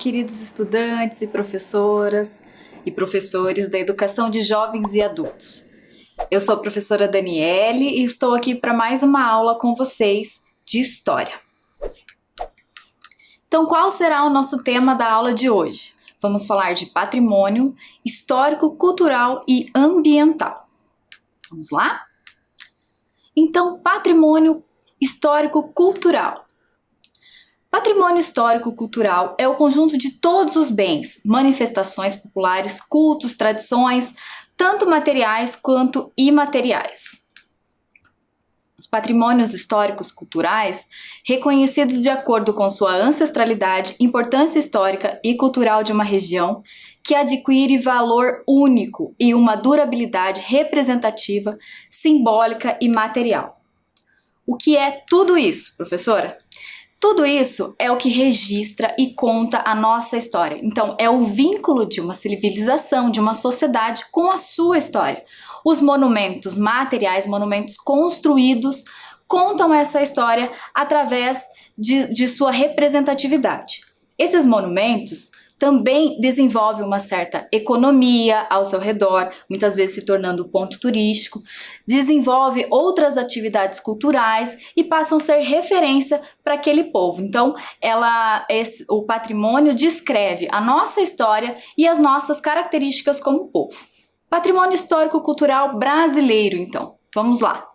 queridos estudantes e professoras e professores da educação de jovens e adultos. Eu sou a professora Daniele e estou aqui para mais uma aula com vocês de História. Então, qual será o nosso tema da aula de hoje? Vamos falar de patrimônio histórico, cultural e ambiental. Vamos lá? Então, patrimônio histórico-cultural. Patrimônio histórico-cultural é o conjunto de todos os bens, manifestações populares, cultos, tradições, tanto materiais quanto imateriais. Os patrimônios históricos culturais, reconhecidos de acordo com sua ancestralidade, importância histórica e cultural de uma região, que adquire valor único e uma durabilidade representativa, simbólica e material. O que é tudo isso, professora? Tudo isso é o que registra e conta a nossa história. Então, é o vínculo de uma civilização, de uma sociedade com a sua história. Os monumentos materiais, monumentos construídos, contam essa história através de sua representatividade. Esses monumentos também desenvolvem uma certa economia ao seu redor, muitas vezes se tornando ponto turístico, desenvolve outras atividades culturais e passam a ser referência para aquele povo. Então, o patrimônio descreve a nossa história e as nossas características como povo. Patrimônio histórico-cultural brasileiro, então. Vamos lá.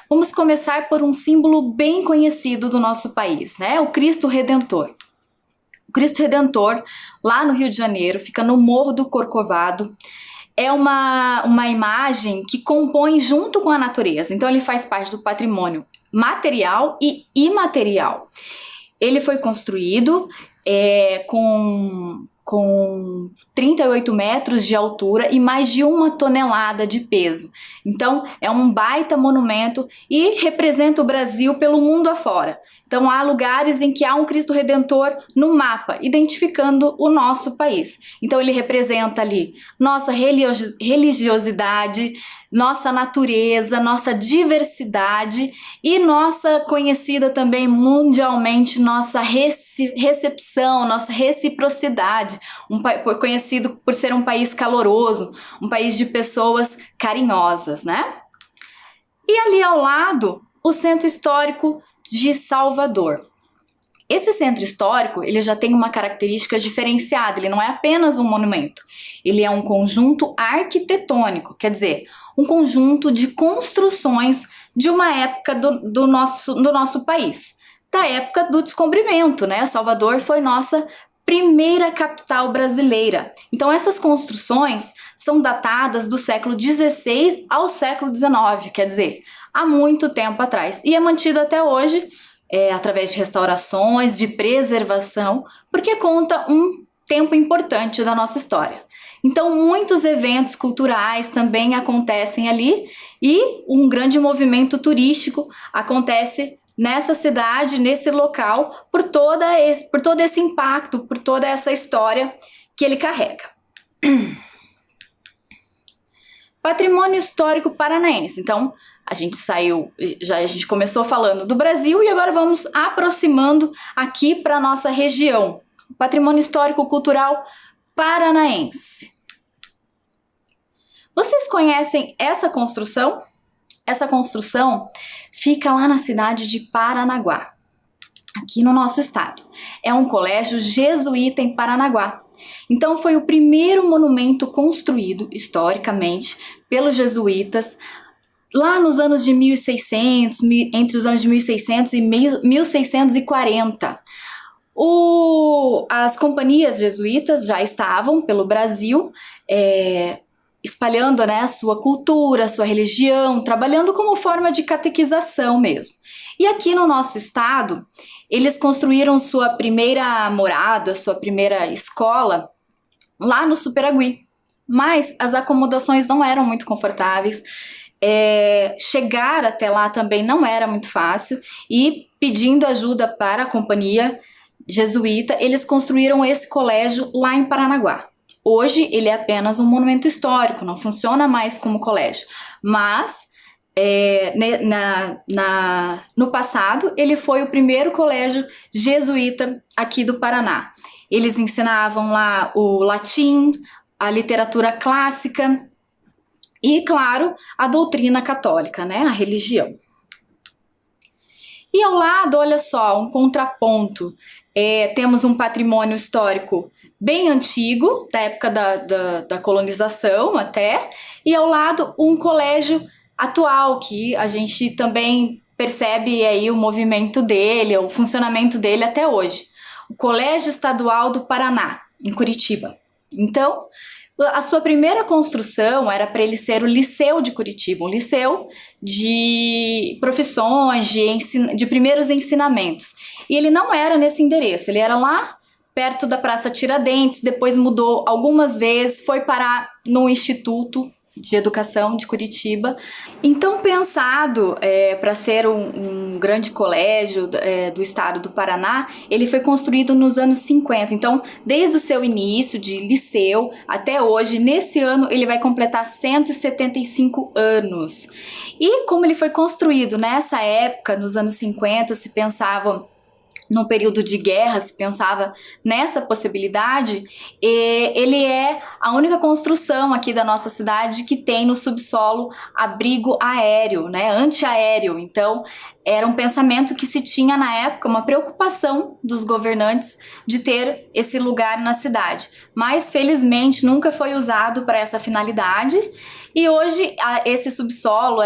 Vamos começar por um símbolo bem conhecido do nosso país, né? O Cristo Redentor. O Cristo Redentor, lá no Rio de Janeiro, fica no Morro do Corcovado. É uma imagem que compõe junto com a natureza. Então, ele faz parte do patrimônio material e imaterial. Ele foi construído com 38 metros de altura e mais de 1 tonelada de peso. Então, é um baita monumento e representa o Brasil pelo mundo afora. Então, há lugares em que há um Cristo Redentor no mapa, identificando o nosso país. Então, ele representa ali nossa religiosidade, nossa natureza, nossa diversidade e nossa conhecida também mundialmente, nossa recepção, nossa reciprocidade, conhecido por ser um país caloroso, um país de pessoas carinhosas, né? E ali ao lado, o Centro Histórico de Salvador. Esse centro histórico, ele já tem uma característica diferenciada, ele não é apenas um monumento, ele é um conjunto arquitetônico, quer dizer, um conjunto de construções de uma época do nosso país, da época do descobrimento, né? Salvador foi nossa primeira capital brasileira. Então essas construções são datadas do século XVI ao século XIX, quer dizer, há muito tempo atrás, e é mantido até hoje, através de restaurações, de preservação, porque conta um tempo importante da nossa história. Então, muitos eventos culturais também acontecem ali e um grande movimento turístico acontece nessa cidade, nesse local, por todo esse impacto, por toda essa história que ele carrega. Patrimônio histórico paranaense. Então, a gente começou falando do Brasil e agora vamos aproximando aqui para a nossa região. Patrimônio histórico cultural paranaense. Vocês conhecem essa construção? Essa construção fica lá na cidade de Paranaguá, aqui no nosso estado. É um colégio jesuíta em Paranaguá. Então foi o primeiro monumento construído historicamente pelos jesuítas lá nos anos de 1600, entre os anos de 1600 e 1640. As companhias jesuítas já estavam pelo Brasil, espalhando, né, a sua cultura, a sua religião, trabalhando como forma de catequização mesmo. E aqui no nosso estado, eles construíram sua primeira morada, sua primeira escola, lá no Superagui. Mas as acomodações não eram muito confortáveis, chegar até lá também não era muito fácil, e pedindo ajuda para a companhia jesuíta, eles construíram esse colégio lá em Paranaguá. Hoje ele é apenas um monumento histórico, não funciona mais como colégio, mas no passado ele foi o primeiro colégio jesuíta aqui do Paraná. Eles ensinavam lá o latim, a literatura clássica e, claro, a doutrina católica, né, a religião. E ao lado, olha só, um contraponto. Temos um patrimônio histórico bem antigo, da época da colonização até, e ao lado um colégio atual, que a gente também percebe aí o movimento dele, o funcionamento dele até hoje. O Colégio Estadual do Paraná, em Curitiba. Então, a sua primeira construção era para ele ser o Liceu de Curitiba, um liceu de profissões, de primeiros ensinamentos. E ele não era nesse endereço, ele era lá perto da Praça Tiradentes, depois mudou algumas vezes, foi parar no Instituto de Educação de Curitiba. Então, pensado para ser um grande colégio do estado do Paraná, ele foi construído nos anos 50. Então, desde o seu início de liceu até hoje, nesse ano ele vai completar 175 anos. E como ele foi construído nessa época, nos anos 50, se pensava num período de guerra, se pensava nessa possibilidade, ele é a única construção aqui da nossa cidade que tem no subsolo abrigo aéreo, né, antiaéreo. Então, era um pensamento que se tinha na época, uma preocupação dos governantes de ter esse lugar na cidade. Mas, felizmente, nunca foi usado para essa finalidade. E hoje, esse subsolo,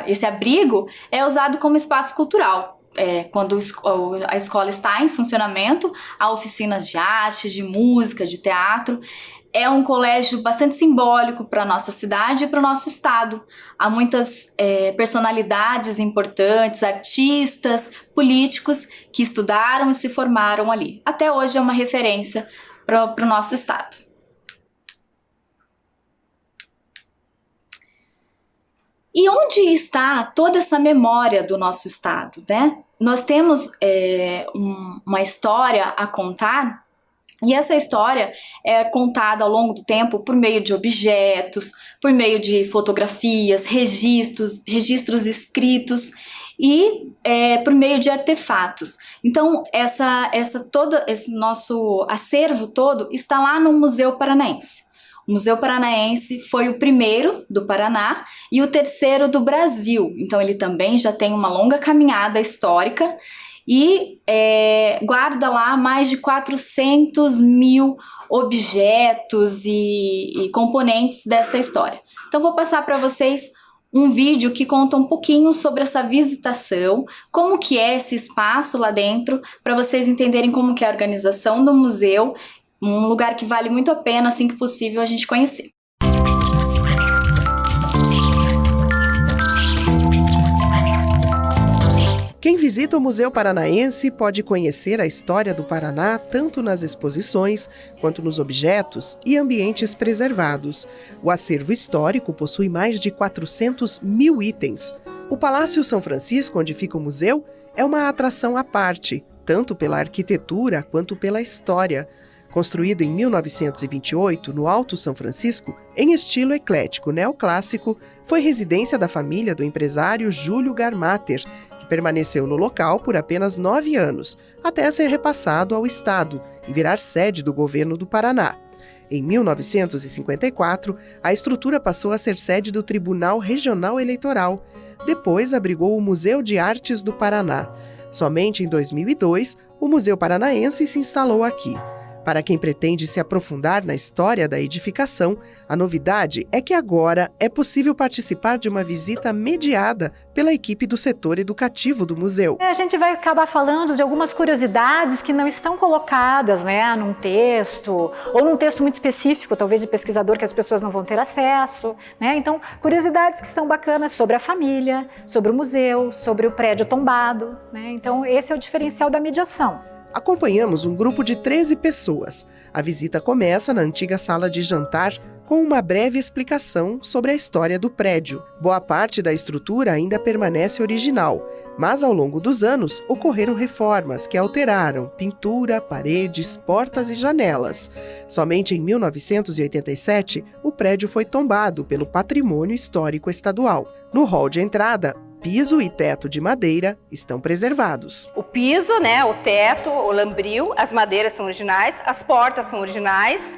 esse abrigo é usado como espaço cultural. Quando a escola está em funcionamento, há oficinas de arte, de música, de teatro. É um colégio bastante simbólico para a nossa cidade e para o nosso estado. Há muitas personalidades importantes, artistas, políticos que estudaram e se formaram ali. Até hoje é uma referência para o nosso estado. E onde está toda essa memória do nosso estado, né? Nós temos uma história a contar, e essa história é contada ao longo do tempo por meio de objetos, por meio de fotografias, registros escritos e por meio de artefatos. Então, esse nosso acervo todo está lá no Museu Paranaense. O Museu Paranaense foi o primeiro do Paraná e o terceiro do Brasil. Então, ele também já tem uma longa caminhada histórica e guarda lá mais de 400 mil objetos e componentes dessa história. Então, vou passar para vocês um vídeo que conta um pouquinho sobre essa visitação, como que é esse espaço lá dentro, para vocês entenderem como que é a organização do museu. Um lugar que vale muito a pena, assim que possível, a gente conhecer. Quem visita o Museu Paranaense pode conhecer a história do Paraná tanto nas exposições quanto nos objetos e ambientes preservados. O acervo histórico possui mais de 400 mil itens. O Palácio São Francisco, onde fica o museu, é uma atração à parte, tanto pela arquitetura quanto pela história. Construído em 1928, no Alto São Francisco, em estilo eclético neoclássico, foi residência da família do empresário Júlio Garmater, que permaneceu no local por apenas 9 anos, até ser repassado ao Estado e virar sede do governo do Paraná. Em 1954, a estrutura passou a ser sede do Tribunal Regional Eleitoral. Depois abrigou o Museu de Artes do Paraná. Somente em 2002, o Museu Paranaense se instalou aqui. Para quem pretende se aprofundar na história da edificação, a novidade é que agora é possível participar de uma visita mediada pela equipe do setor educativo do museu. A gente vai acabar falando de algumas curiosidades que não estão colocadas, né, num texto, ou num texto muito específico, talvez de pesquisador, que as pessoas não vão ter acesso, né? Então, curiosidades que são bacanas sobre a família, sobre o museu, sobre o prédio tombado, né? Então, esse é o diferencial da mediação. Acompanhamos um grupo de 13 pessoas. A visita começa na antiga sala de jantar com uma breve explicação sobre a história do prédio. Boa parte da estrutura ainda permanece original, mas ao longo dos anos ocorreram reformas que alteraram pintura, paredes, portas e janelas. Somente em 1987, o prédio foi tombado pelo Patrimônio Histórico Estadual. No hall de entrada, piso e teto de madeira estão preservados. O piso, né, o teto, o lambril, as madeiras são originais, as portas são originais,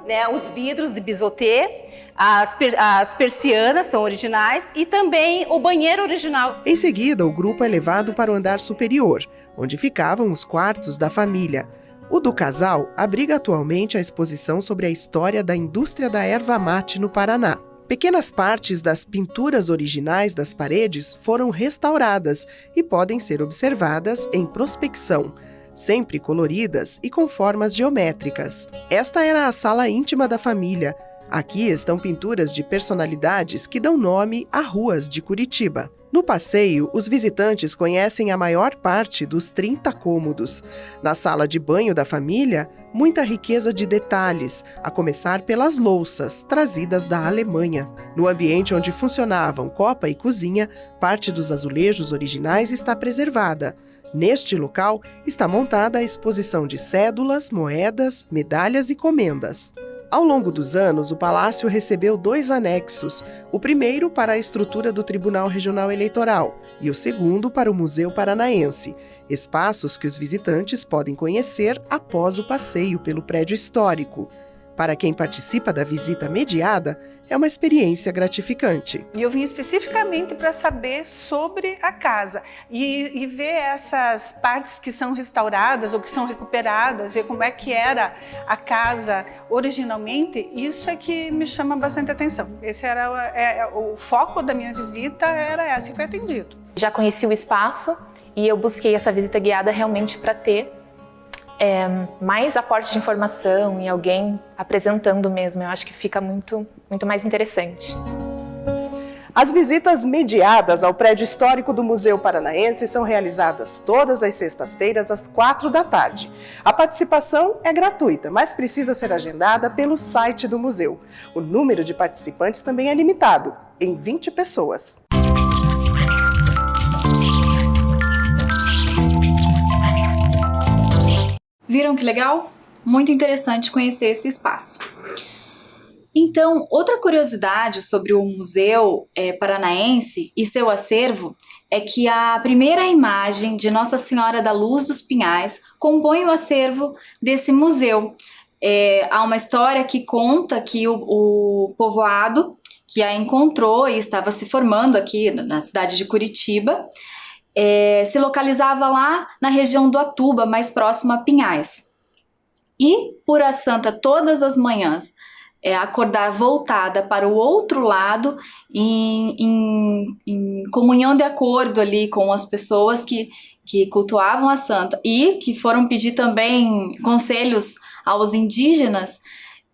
né, os vidros de bisotê, as persianas são originais e também o banheiro original. Em seguida, o grupo é levado para o andar superior, onde ficavam os quartos da família. O do casal abriga atualmente a exposição sobre a história da indústria da erva mate no Paraná. Pequenas partes das pinturas originais das paredes foram restauradas e podem ser observadas em prospecção, sempre coloridas e com formas geométricas. Esta era a sala íntima da família. Aqui estão pinturas de personalidades que dão nome a ruas de Curitiba. No passeio, os visitantes conhecem a maior parte dos 30 cômodos. Na sala de banho da família, muita riqueza de detalhes, a começar pelas louças, trazidas da Alemanha. No ambiente onde funcionavam copa e cozinha, parte dos azulejos originais está preservada. Neste local, está montada a exposição de cédulas, moedas, medalhas e comendas. Ao longo dos anos, o palácio recebeu 2 anexos, o primeiro para a estrutura do Tribunal Regional Eleitoral e o segundo para o Museu Paranaense, espaços que os visitantes podem conhecer após o passeio pelo prédio histórico. Para quem participa da visita mediada, é uma experiência gratificante. E eu vim especificamente para saber sobre a casa e ver essas partes que são restauradas ou que são recuperadas, ver como é que era a casa originalmente. Isso é que me chama bastante atenção. Esse era o foco da minha visita, era esse, e foi atendido. Já conheci o espaço e eu busquei essa visita guiada realmente para ter mais aporte de informação e alguém apresentando mesmo. Eu acho que fica muito mais interessante. As visitas mediadas ao prédio histórico do Museu Paranaense são realizadas todas as sextas-feiras às 16h. A participação é gratuita, mas precisa ser agendada pelo site do museu. O número de participantes também é limitado, em 20 pessoas. Viram que legal? Muito interessante conhecer esse espaço. Então, outra curiosidade sobre o Museu Paranaense e seu acervo é que a primeira imagem de Nossa Senhora da Luz dos Pinhais compõe o acervo desse museu. Há uma história que conta que o povoado que a encontrou e estava se formando aqui na cidade de Curitiba se localizava lá na região do Atuba, mais próximo a Pinhais. E por a santa todas as manhãs acordar voltada para o outro lado, em comunhão de acordo ali com as pessoas que cultuavam a santa e que foram pedir também conselhos aos indígenas,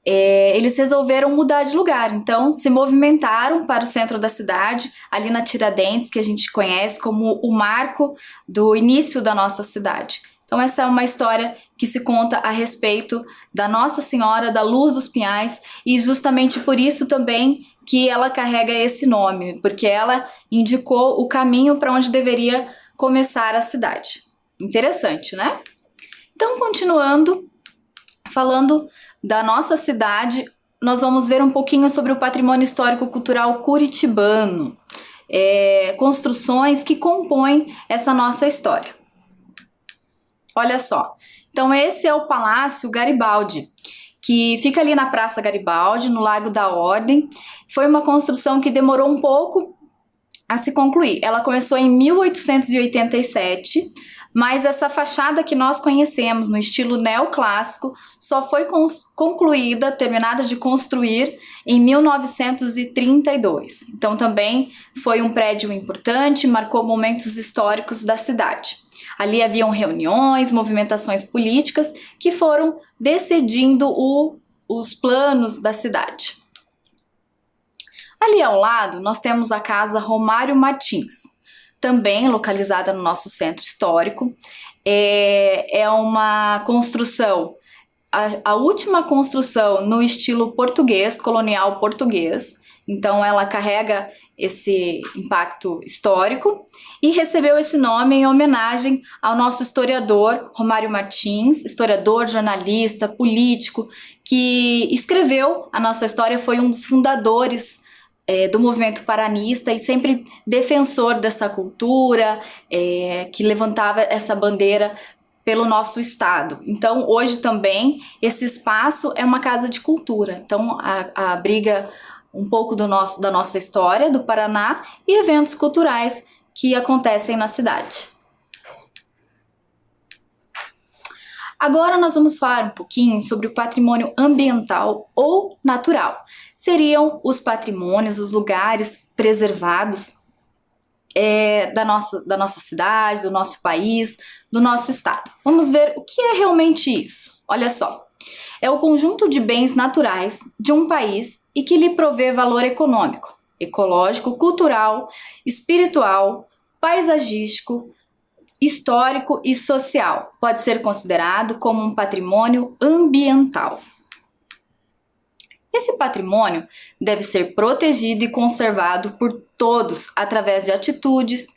eles resolveram mudar de lugar. Então se movimentaram para o centro da cidade, ali na Tiradentes, que a gente conhece como o marco do início da nossa cidade. Então essa é uma história que se conta a respeito da Nossa Senhora da Luz dos Pinhais, e justamente por isso também que ela carrega esse nome, porque ela indicou o caminho para onde deveria começar a cidade. Interessante, né? Então, continuando, falando da nossa cidade, nós vamos ver um pouquinho sobre o patrimônio histórico-cultural curitibano, construções que compõem essa nossa história. Olha só, então esse é o Palácio Garibaldi, que fica ali na Praça Garibaldi, no Largo da Ordem. Foi uma construção que demorou um pouco a se concluir. Ela começou em 1887, mas essa fachada que nós conhecemos no estilo neoclássico só foi concluída, terminada de construir, em 1932. Então também foi um prédio importante, marcou momentos históricos da cidade. Ali haviam reuniões, movimentações políticas que foram decidindo os planos da cidade. Ali ao lado nós temos a Casa Romário Martins, também localizada no nosso centro histórico. É uma construção, a última construção no estilo português, colonial português. Então ela carrega esse impacto histórico e recebeu esse nome em homenagem ao nosso historiador Romário Martins, historiador, jornalista, político, que escreveu a nossa história, foi um dos fundadores do movimento paranista e sempre defensor dessa cultura, que levantava essa bandeira pelo nosso estado. Então, hoje também, esse espaço é uma casa de cultura. Então, abriga um pouco da nossa história do Paraná e eventos culturais que acontecem na cidade. Agora nós vamos falar um pouquinho sobre o patrimônio ambiental ou natural. Seriam os patrimônios, os lugares preservados da nossa cidade, do nosso país, do nosso estado. Vamos ver o que é realmente isso. Olha só, é o conjunto de bens naturais de um país e que lhe provê valor econômico, ecológico, cultural, espiritual, paisagístico, histórico e social. Pode ser considerado como um patrimônio ambiental. Esse patrimônio deve ser protegido e conservado por todos através de atitudes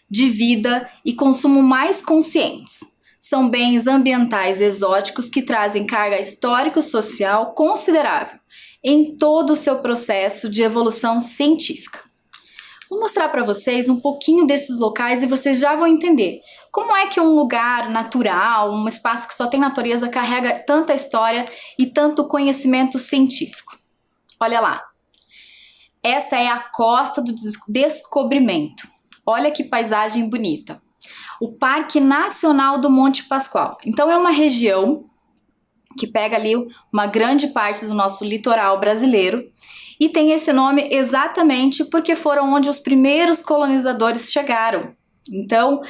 de vida e consumo mais conscientes. São bens ambientais exóticos que trazem carga histórico-social considerável em todo o seu processo de evolução científica. Vou mostrar para vocês um pouquinho desses locais e vocês já vão entender como é que um lugar natural, um espaço que só tem natureza, carrega tanta história e tanto conhecimento científico. Olha lá, esta é a Costa do Descobrimento. Olha que paisagem bonita. O Parque Nacional do Monte Pascoal. Então é uma região que pega ali uma grande parte do nosso litoral brasileiro e tem esse nome exatamente porque foram onde os primeiros colonizadores chegaram. Então,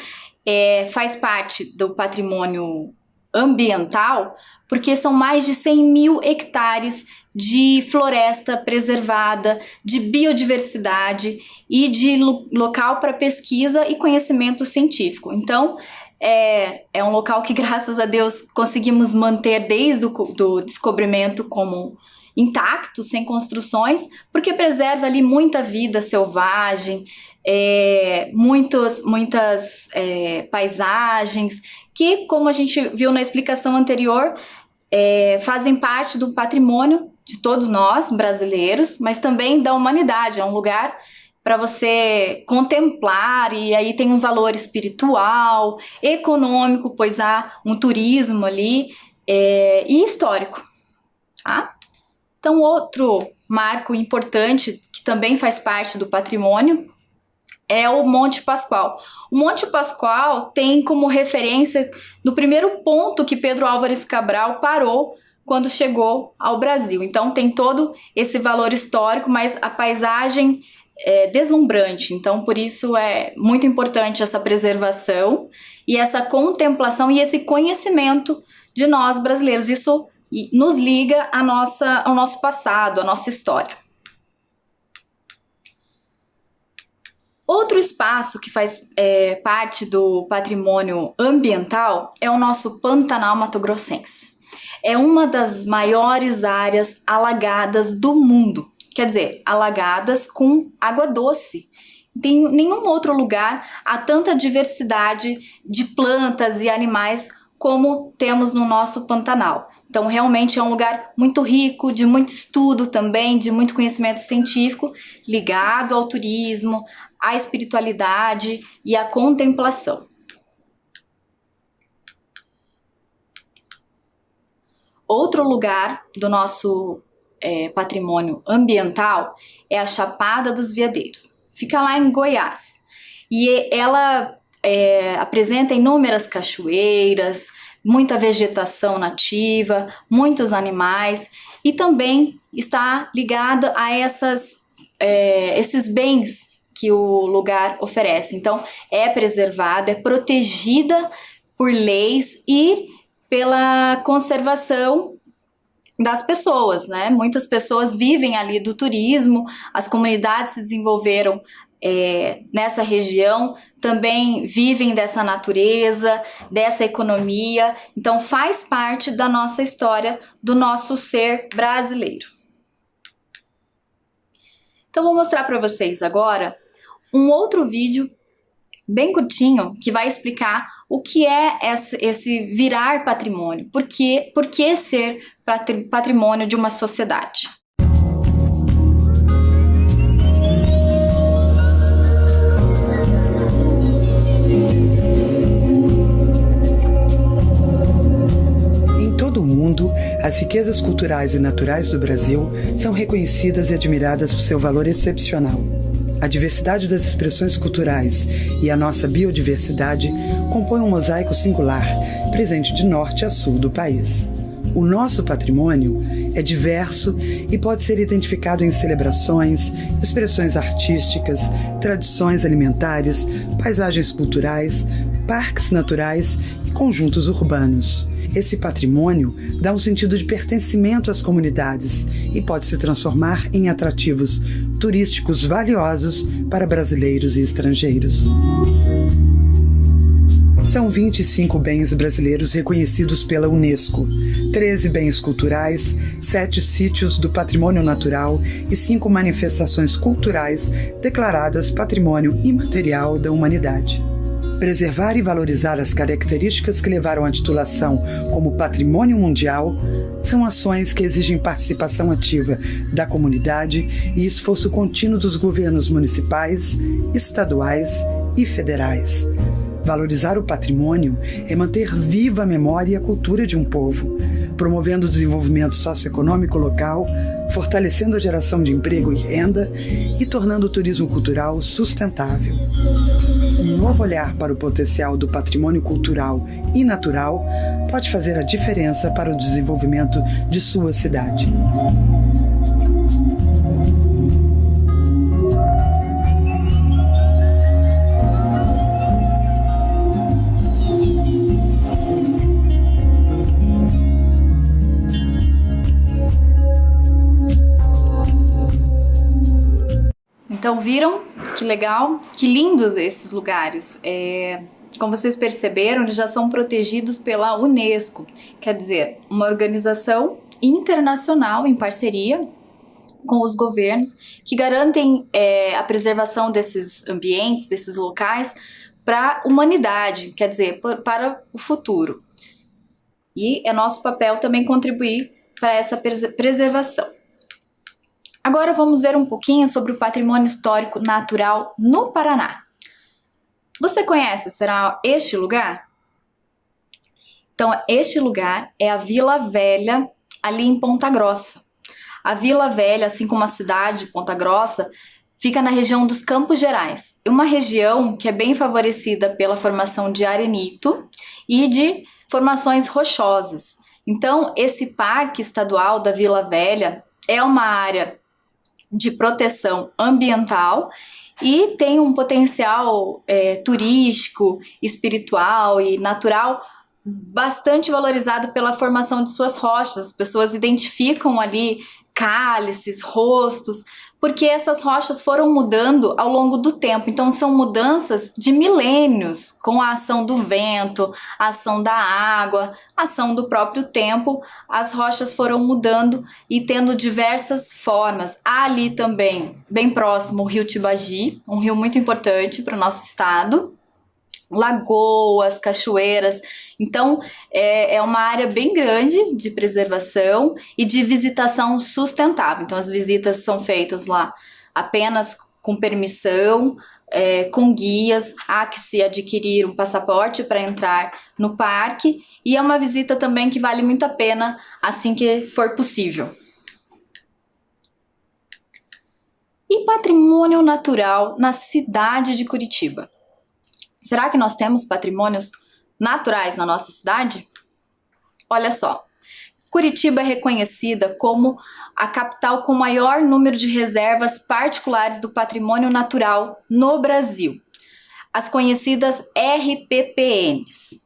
faz parte do patrimônio ambiental porque são mais de 100 mil hectares de floresta preservada, de biodiversidade e de local para pesquisa e conhecimento científico. Então, é um local que, graças a Deus, conseguimos manter desde o descobrimento como intacto, sem construções, porque preserva ali muita vida selvagem, muitas paisagens que, como a gente viu na explicação anterior, fazem parte do patrimônio de todos nós, brasileiros, mas também da humanidade. É um lugar para você contemplar e aí tem um valor espiritual, econômico, pois há um turismo ali e histórico, tá? Então, outro marco importante que também faz parte do patrimônio é o Monte Pascoal. O Monte Pascoal tem como referência no primeiro ponto que Pedro Álvares Cabral parou quando chegou ao Brasil. Então tem todo esse valor histórico, mas a paisagem é deslumbrante. Então por isso é muito importante essa preservação e essa contemplação e esse conhecimento de nós brasileiros. Isso nos liga ao nosso passado, à nossa história. Outro espaço que faz parte do patrimônio ambiental é o nosso Pantanal Mato Grossense. É uma das maiores áreas alagadas do mundo, quer dizer, alagadas com água doce. Em nenhum outro lugar há tanta diversidade de plantas e animais como temos no nosso Pantanal. Então, realmente é um lugar muito rico, de muito estudo também, de muito conhecimento científico, ligado ao turismo, à espiritualidade e à contemplação. Outro lugar do nosso patrimônio ambiental é a Chapada dos Veadeiros. Fica lá em Goiás. E ela apresenta inúmeras cachoeiras, muita vegetação nativa, muitos animais e também está ligada a esses bens que o lugar oferece. Então, é preservada, é protegida por leis e pela conservação das pessoas, né? Muitas pessoas vivem ali do turismo, as comunidades se desenvolveram nessa região, também vivem dessa natureza, dessa economia, então faz parte da nossa história, do nosso ser brasileiro. Então vou mostrar para vocês agora um outro vídeo bem curtinho que vai explicar o que é esse virar patrimônio, por que ser patrimônio de uma sociedade. As riquezas culturais e naturais do Brasil são reconhecidas e admiradas por seu valor excepcional. A diversidade das expressões culturais e a nossa biodiversidade compõem um mosaico singular, presente de norte a sul do país. O nosso patrimônio é diverso e pode ser identificado em celebrações, expressões artísticas, tradições alimentares, paisagens culturais, parques naturais e conjuntos urbanos. Esse patrimônio dá um sentido de pertencimento às comunidades e pode se transformar em atrativos turísticos valiosos para brasileiros e estrangeiros. São 25 bens brasileiros reconhecidos pela Unesco, 13 bens culturais, 7 sítios do patrimônio natural e 5 manifestações culturais declaradas Patrimônio Imaterial da Humanidade. Preservar e valorizar as características que levaram à titulação como Patrimônio Mundial são ações que exigem participação ativa da comunidade e esforço contínuo dos governos municipais, estaduais e federais. Valorizar o patrimônio é manter viva a memória e a cultura de um povo, promovendo o desenvolvimento socioeconômico local, fortalecendo a geração de emprego e renda e tornando o turismo cultural sustentável. Um novo olhar para o potencial do patrimônio cultural e natural pode fazer a diferença para o desenvolvimento de sua cidade. Então viram? Que legal, que lindos esses lugares. Como vocês perceberam, eles já são protegidos pela Unesco, quer dizer, uma organização internacional em parceria com os governos que garantem a preservação desses ambientes, desses locais para a humanidade, quer dizer, para o futuro. E é nosso papel também contribuir para essa preservação. Agora vamos ver um pouquinho sobre o patrimônio histórico natural no Paraná. Você conhece, será este lugar? Então, este lugar é a Vila Velha, ali em Ponta Grossa. A Vila Velha, assim como a cidade de Ponta Grossa, fica na região dos Campos Gerais. É uma região que é bem favorecida pela formação de arenito e de formações rochosas. Então, esse parque estadual da Vila Velha é uma área de proteção ambiental e tem um potencial turístico, espiritual e natural bastante valorizado pela formação de suas rochas. As pessoas identificam ali cálices, rostos, porque essas rochas foram mudando ao longo do tempo. Então são mudanças de milênios, com a ação do vento, a ação da água, a ação do próprio tempo. As rochas foram mudando e tendo diversas formas. Há ali também, bem próximo, o rio Tibagi, um rio muito importante para o nosso estado. Lagoas, cachoeiras. Então é uma área bem grande de preservação e de visitação sustentável. Então as visitas são feitas lá apenas com permissão, com guias. Há que se adquirir um passaporte para entrar no parque e é uma visita também que vale muito a pena assim que for possível. E patrimônio natural na cidade de Curitiba. Será que nós temos patrimônios naturais na nossa cidade? Olha só, Curitiba é reconhecida como a capital com maior número de reservas particulares do patrimônio natural no Brasil, as conhecidas RPPNs.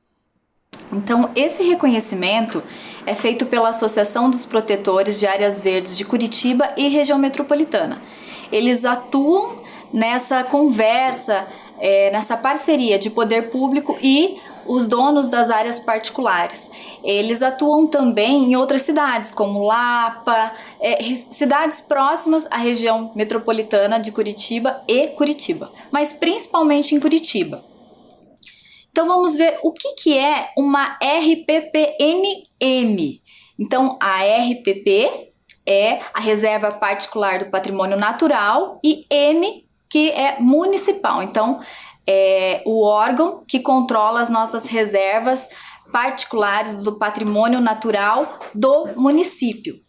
Então, esse reconhecimento é feito pela Associação dos Protetores de Áreas Verdes de Curitiba e Região Metropolitana. Eles atuam nessa conversa, nessa parceria de poder público e os donos das áreas particulares. Eles atuam também em outras cidades, como Lapa, cidades próximas à região metropolitana de Curitiba e Curitiba, mas principalmente em Curitiba. Então vamos ver o que é uma RPPNM. Então a RPP é a Reserva Particular do Patrimônio Natural e M, que é municipal. Então, é o órgão que controla as nossas reservas particulares do patrimônio natural do município.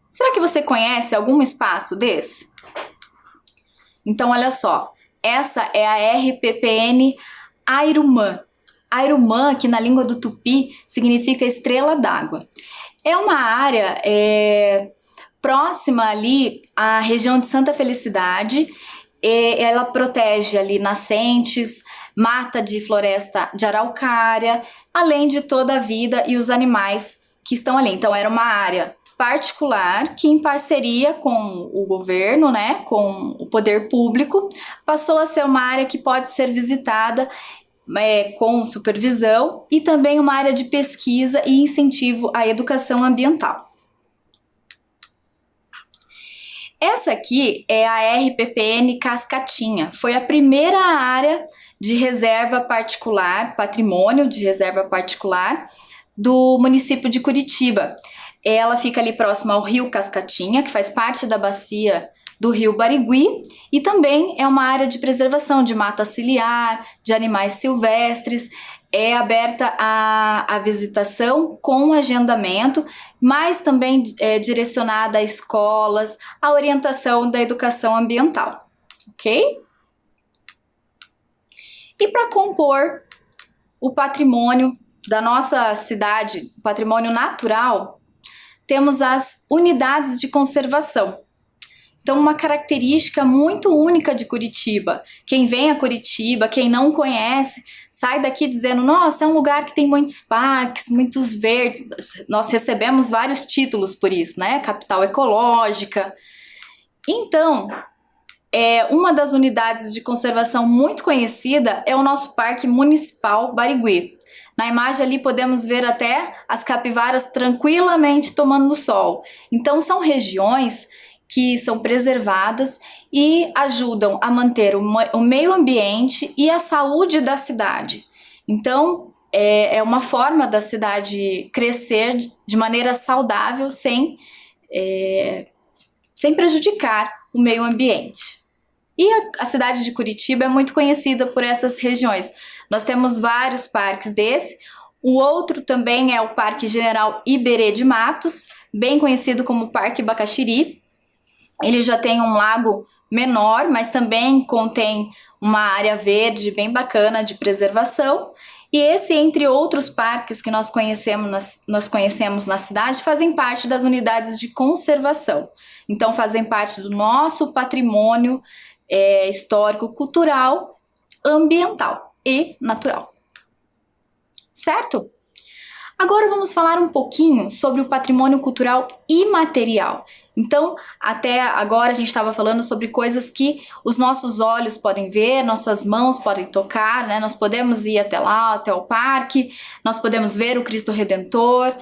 Será que você conhece algum espaço desse? Então, olha só, essa é a RPPN Airumã. Airumã, que na língua do Tupi significa estrela d'água. É uma área próxima ali à região de Santa Felicidade. Ela protege ali nascentes, mata de floresta de araucária, além de toda a vida e os animais que estão ali. Então, era uma área particular que, em parceria com o governo, né, com o poder público, passou a ser uma área que pode ser visitada com supervisão e também uma área de pesquisa e incentivo à educação ambiental. Essa aqui é a RPPN Cascatinha, foi a primeira área de reserva particular, patrimônio de reserva particular do município de Curitiba. Ela fica ali próxima ao rio Cascatinha, que faz parte da bacia do rio Barigui, e também é uma área de preservação de mata ciliar, de animais silvestres. É aberta a visitação com agendamento, mas também é direcionada a escolas, a orientação da educação ambiental, ok? E para compor o patrimônio da nossa cidade, o patrimônio natural, temos as unidades de conservação. Então, uma característica muito única de Curitiba. Quem vem a Curitiba, quem não conhece, sai daqui dizendo: nossa, é um lugar que tem muitos parques, muitos verdes. Nós recebemos vários títulos por isso, né? Capital ecológica. Então, uma das unidades de conservação muito conhecida é o nosso Parque Municipal Barigui. Na imagem ali podemos ver até as capivaras tranquilamente tomando sol. Então, são regiões que são preservadas e ajudam a manter o meio ambiente e a saúde da cidade. Então, é uma forma da cidade crescer de maneira saudável, sem prejudicar o meio ambiente. E a cidade de Curitiba é muito conhecida por essas regiões. Nós temos vários parques desse. O outro também é o Parque General Iberê de Matos, bem conhecido como Parque Bacaxiri. Ele já tem um lago menor, mas também contém uma área verde bem bacana de preservação. E esse, entre outros parques que nós conhecemos na cidade, fazem parte das unidades de conservação. Então, fazem parte do nosso patrimônio histórico, cultural, ambiental e natural. Certo? Agora vamos falar um pouquinho sobre o patrimônio cultural imaterial. Então, até agora a gente estava falando sobre coisas que os nossos olhos podem ver, nossas mãos podem tocar, né? Nós podemos ir até lá, até o parque, nós podemos ver o Cristo Redentor,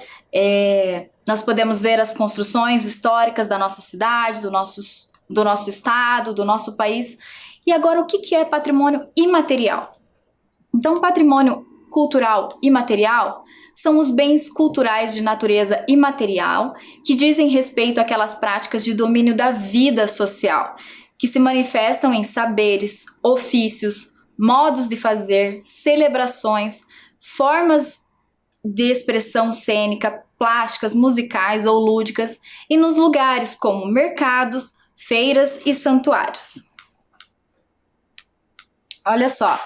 nós podemos ver as construções históricas da nossa cidade, do nosso estado, do nosso país. E agora, o que é patrimônio imaterial? Então, patrimônio cultural imaterial são os bens culturais de natureza imaterial que dizem respeito àquelas práticas de domínio da vida social, que se manifestam em saberes, ofícios, modos de fazer, celebrações, formas de expressão cênica, plásticas, musicais ou lúdicas, e nos lugares como mercados, feiras e santuários. Olha só.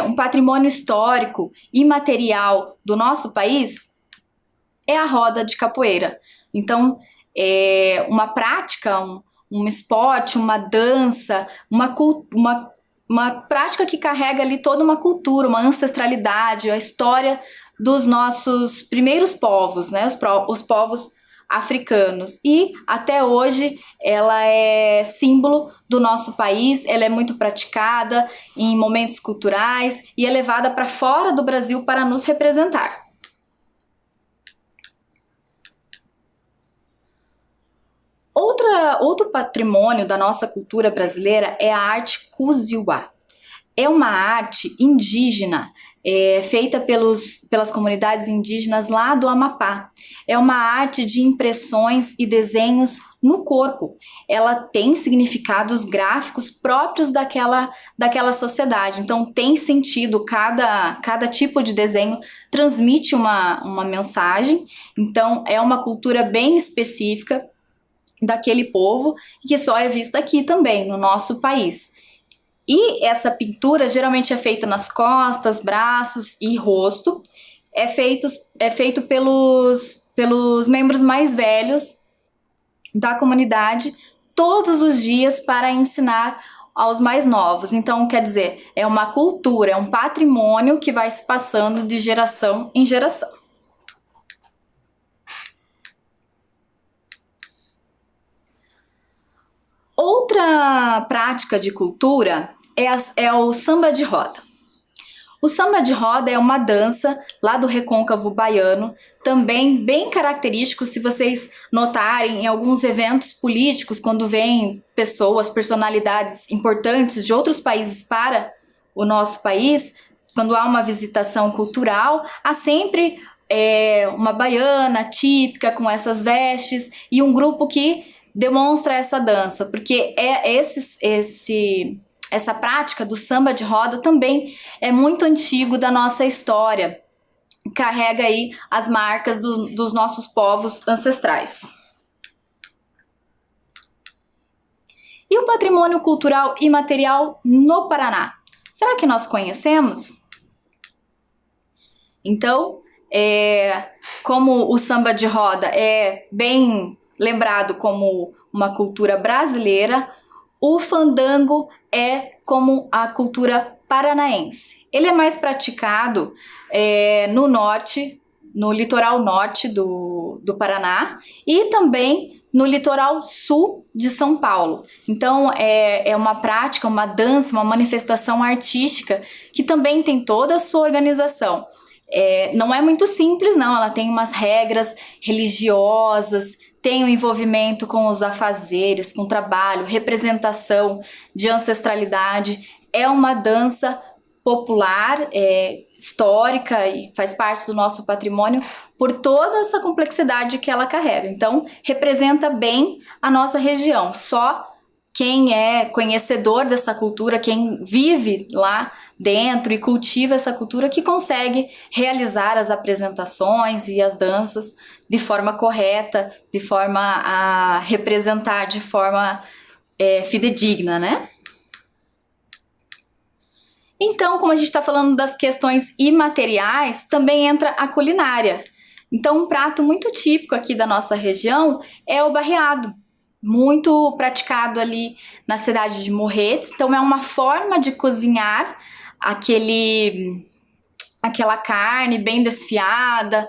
Um patrimônio histórico imaterial do nosso país é a roda de capoeira. Então, uma prática, um esporte, uma dança, uma prática que carrega ali toda uma cultura, uma ancestralidade, a história dos nossos primeiros povos, né? Os povos africanos, e até hoje ela é símbolo do nosso país, ela é muito praticada em momentos culturais e é levada para fora do Brasil para nos representar. Outro patrimônio da nossa cultura brasileira é a arte Kuziwa. é uma arte indígena, feita pelas comunidades indígenas lá do Amapá. É uma arte de impressões e desenhos no corpo. Ela tem significados gráficos próprios daquela sociedade. Então, tem sentido, cada tipo de desenho transmite uma mensagem. Então, é uma cultura bem específica daquele povo, que só é vista aqui também, no nosso país. E essa pintura geralmente é feita nas costas, braços e rosto. É feito pelos membros mais velhos da comunidade todos os dias para ensinar aos mais novos. Então, quer dizer, é uma cultura, é um patrimônio que vai se passando de geração em geração. Outra prática de cultura é o samba de roda. O samba de roda é uma dança lá do recôncavo baiano, também bem característico, se vocês notarem em alguns eventos políticos, quando vêm personalidades importantes de outros países para o nosso país, quando há uma visitação cultural, há sempre uma baiana típica com essas vestes e um grupo que demonstra essa dança, porque essa prática do samba de roda também é muito antigo da nossa história, carrega aí as marcas dos nossos povos ancestrais. E o patrimônio cultural imaterial no Paraná? Será que nós conhecemos? Então, como o samba de roda é bem lembrado como uma cultura brasileira, o fandango é como a cultura paranaense. Ele é mais praticado no norte, no litoral norte do Paraná e também no litoral sul de São Paulo. Então é uma prática, uma dança, uma manifestação artística que também tem toda a sua organização. Não é muito simples, não. Ela tem umas regras religiosas, tem um envolvimento com os afazeres, com trabalho, representação de ancestralidade. É uma dança popular, histórica e faz parte do nosso patrimônio por toda essa complexidade que ela carrega. Então, representa bem a nossa região. Só quem é conhecedor dessa cultura, quem vive lá dentro e cultiva essa cultura, que consegue realizar as apresentações e as danças de forma correta, de forma a representar de forma fidedigna, né? Então, como a gente está falando das questões imateriais, também entra a culinária. Então, um prato muito típico aqui da nossa região é o barreado, muito praticado ali na cidade de Morretes. Então é uma forma de cozinhar aquela carne bem desfiada,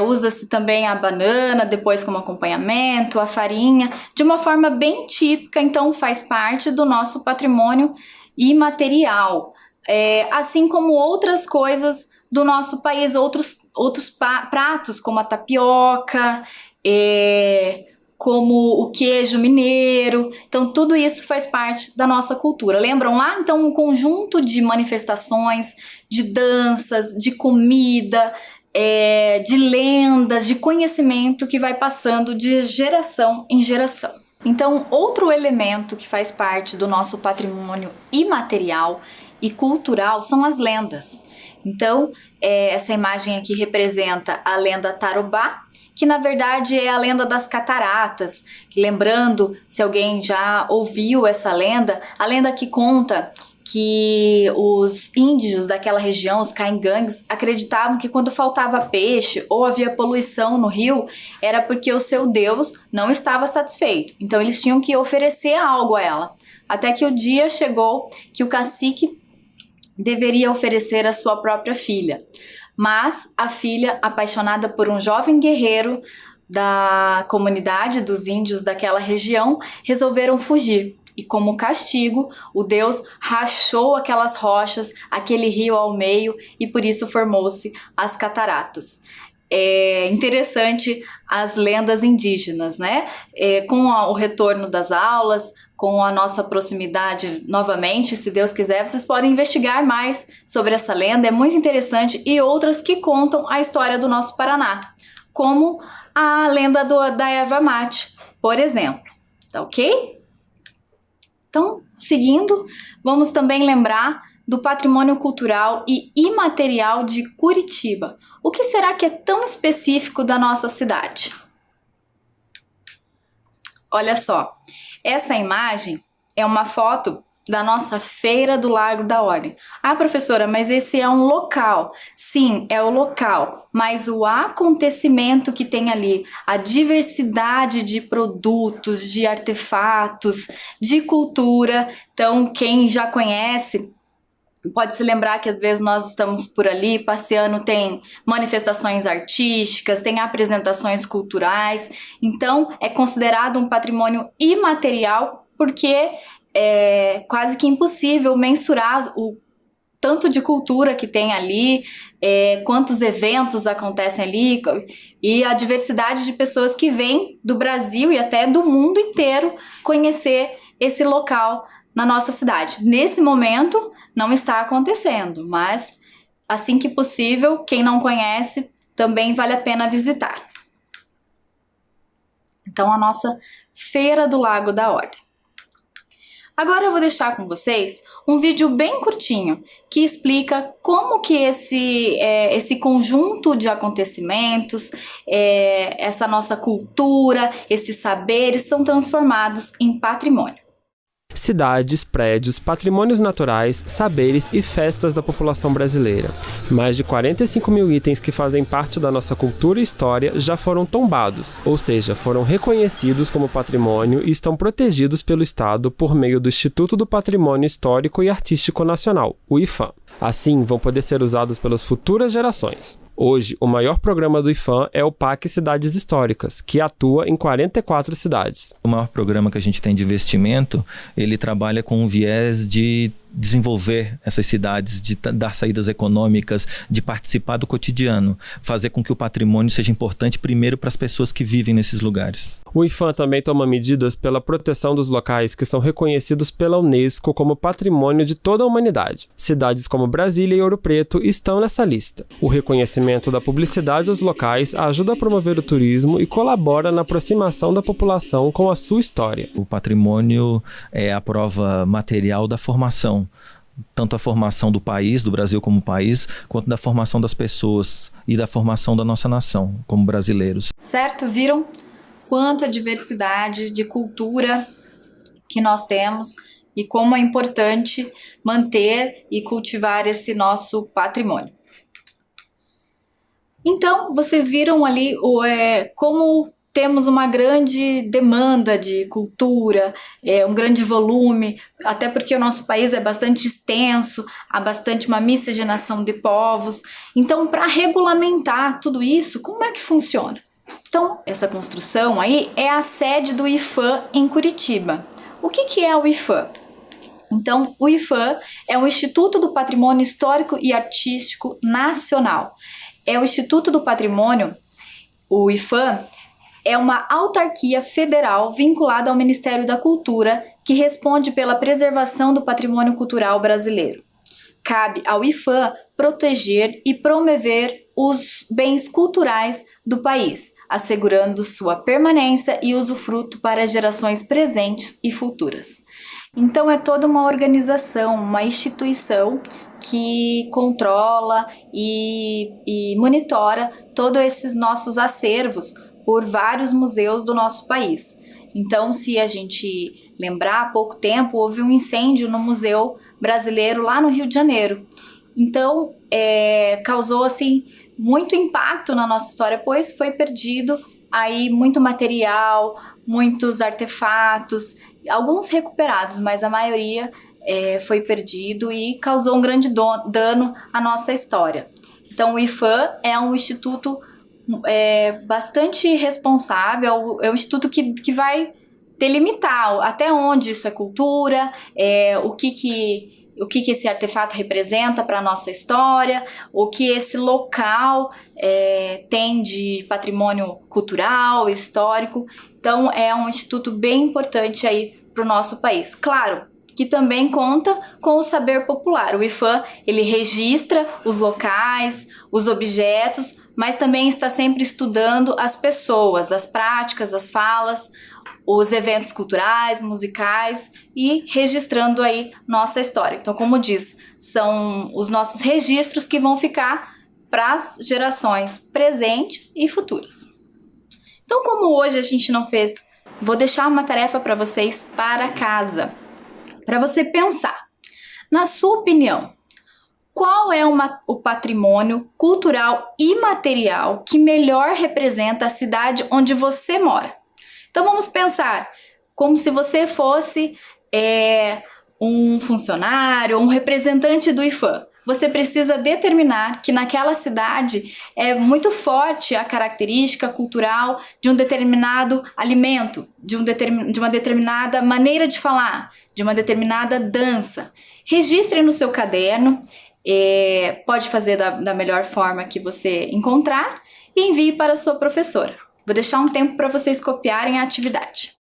usa-se também a banana depois como acompanhamento, a farinha, de uma forma bem típica, então faz parte do nosso patrimônio imaterial. Assim como outras coisas do nosso país, outros pratos como a tapioca, como o queijo mineiro. Então tudo isso faz parte da nossa cultura. Lembram lá? Então um conjunto de manifestações, de danças, de comida, de lendas, de conhecimento que vai passando de geração em geração. Então outro elemento que faz parte do nosso patrimônio imaterial e cultural são as lendas. Então essa imagem aqui representa a lenda Tarobá, que na verdade é a lenda das cataratas. Lembrando, se alguém já ouviu essa lenda, a lenda que conta que os índios daquela região, os caingangues, acreditavam que quando faltava peixe ou havia poluição no rio, era porque o seu Deus não estava satisfeito. Então eles tinham que oferecer algo a ela. Até que o dia chegou que o cacique deveria oferecer a sua própria filha. Mas a filha, apaixonada por um jovem guerreiro da comunidade dos índios daquela região, resolveram fugir. E como castigo, o Deus rachou aquelas rochas, aquele rio ao meio, e por isso formou-se as cataratas. É interessante as lendas indígenas, né? Com o retorno das aulas, com a nossa proximidade novamente, se Deus quiser, vocês podem investigar mais sobre essa lenda, é muito interessante, e outras que contam a história do nosso Paraná, como a lenda da erva mate, por exemplo. Tá ok? Então, seguindo, vamos também lembrar do patrimônio cultural e imaterial de Curitiba. O que será que é tão específico da nossa cidade? Olha só, essa imagem é uma foto da nossa Feira do Largo da Ordem. Ah, professora, mas esse é um local. Sim, é o local, mas o acontecimento que tem ali, a diversidade de produtos, de artefatos, de cultura. Então, quem já conhece pode se lembrar que às vezes nós estamos por ali passeando, tem manifestações artísticas, tem apresentações culturais. Então, é considerado um patrimônio imaterial porque é quase que impossível mensurar o tanto de cultura que tem ali, quantos eventos acontecem ali e a diversidade de pessoas que vêm do Brasil e até do mundo inteiro conhecer esse local na nossa cidade. Nesse momento não está acontecendo, mas assim que possível, quem não conhece também vale a pena visitar. Então, a nossa Feira do Largo da Ordem. Agora eu vou deixar com vocês um vídeo bem curtinho que explica como que esse conjunto de acontecimentos, essa nossa cultura, esses saberes são transformados em patrimônio. Cidades, prédios, patrimônios naturais, saberes e festas da população brasileira. Mais de 45 mil itens que fazem parte da nossa cultura e história já foram tombados, ou seja, foram reconhecidos como patrimônio e estão protegidos pelo Estado por meio do Instituto do Patrimônio Histórico e Artístico Nacional, o IPHAN. Assim, vão poder ser usados pelas futuras gerações. Hoje, o maior programa do IPHAN é o PAC Cidades Históricas, que atua em 44 cidades. O maior programa que a gente tem de investimento, ele trabalha com um viés de desenvolver essas cidades, de dar saídas econômicas, de participar do cotidiano, fazer com que o patrimônio seja importante primeiro para as pessoas que vivem nesses lugares. O IPHAN também toma medidas pela proteção dos locais que são reconhecidos pela Unesco como patrimônio de toda a humanidade. Cidades como Brasília e Ouro Preto estão nessa lista. O reconhecimento da publicidade aos locais ajuda a promover o turismo e colabora na aproximação da população com a sua história. O patrimônio é a prova material da formação, tanto a formação do país, do Brasil como país, quanto da formação das pessoas e da formação da nossa nação como brasileiros. Certo? Viram quanta diversidade de cultura que nós temos e como é importante manter e cultivar esse nosso patrimônio. Então, vocês viram ali como temos uma grande demanda de cultura, um grande volume, até porque o nosso país é bastante extenso, há bastante uma miscigenação de povos. Então, para regulamentar tudo isso, como é que funciona? Então, essa construção aí é a sede do IPHAN em Curitiba. O que é o IPHAN? Então, o IPHAN é o Instituto do Patrimônio Histórico e Artístico Nacional. É o Instituto do Patrimônio, o IPHAN, é uma autarquia federal vinculada ao Ministério da Cultura que responde pela preservação do patrimônio cultural brasileiro. Cabe ao IPHAN proteger e promover os bens culturais do país, assegurando sua permanência e usufruto para gerações presentes e futuras. Então é toda uma organização, uma instituição que controla e monitora todos esses nossos acervos por vários museus do nosso país. Então, se a gente lembrar, há pouco tempo houve um incêndio no Museu Brasileiro lá no Rio de Janeiro. Então, causou assim muito impacto na nossa história, pois foi perdido aí muito material, muitos artefatos, alguns recuperados, mas a maioria foi perdido e causou um grande dano à nossa história. Então, o IPHAN é um instituto bastante responsável, é um instituto que vai delimitar até onde isso é cultura, o que esse artefato representa para a nossa história, o que esse local tem de patrimônio cultural, histórico. Então é um instituto bem importante aí para o nosso país. Claro que também conta com o saber popular. O IPHAN, ele registra os locais, os objetos, mas também está sempre estudando as pessoas, as práticas, as falas, os eventos culturais, musicais e registrando aí nossa história. Então, como diz, são os nossos registros que vão ficar para as gerações presentes e futuras. Então, como hoje a gente não fez, vou deixar uma tarefa para vocês para casa, para você pensar. Na sua opinião, qual é o patrimônio cultural imaterial que melhor representa a cidade onde você mora? Então vamos pensar como se você fosse um funcionário, um representante do IPHAN. Você precisa determinar que naquela cidade é muito forte a característica cultural de um determinado alimento, de uma determinada maneira de falar, de uma determinada dança. Registre no seu caderno, pode fazer da melhor forma que você encontrar e envie para a sua professora. Vou deixar um tempo para vocês copiarem a atividade.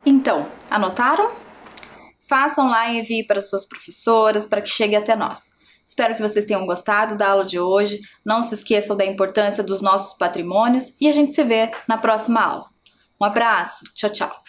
Então, anotaram? Façam lá e enviem para suas professoras para que chegue até nós. Espero que vocês tenham gostado da aula de hoje. Não se esqueçam da importância dos nossos patrimônios e a gente se vê na próxima aula. Um abraço, tchau, tchau.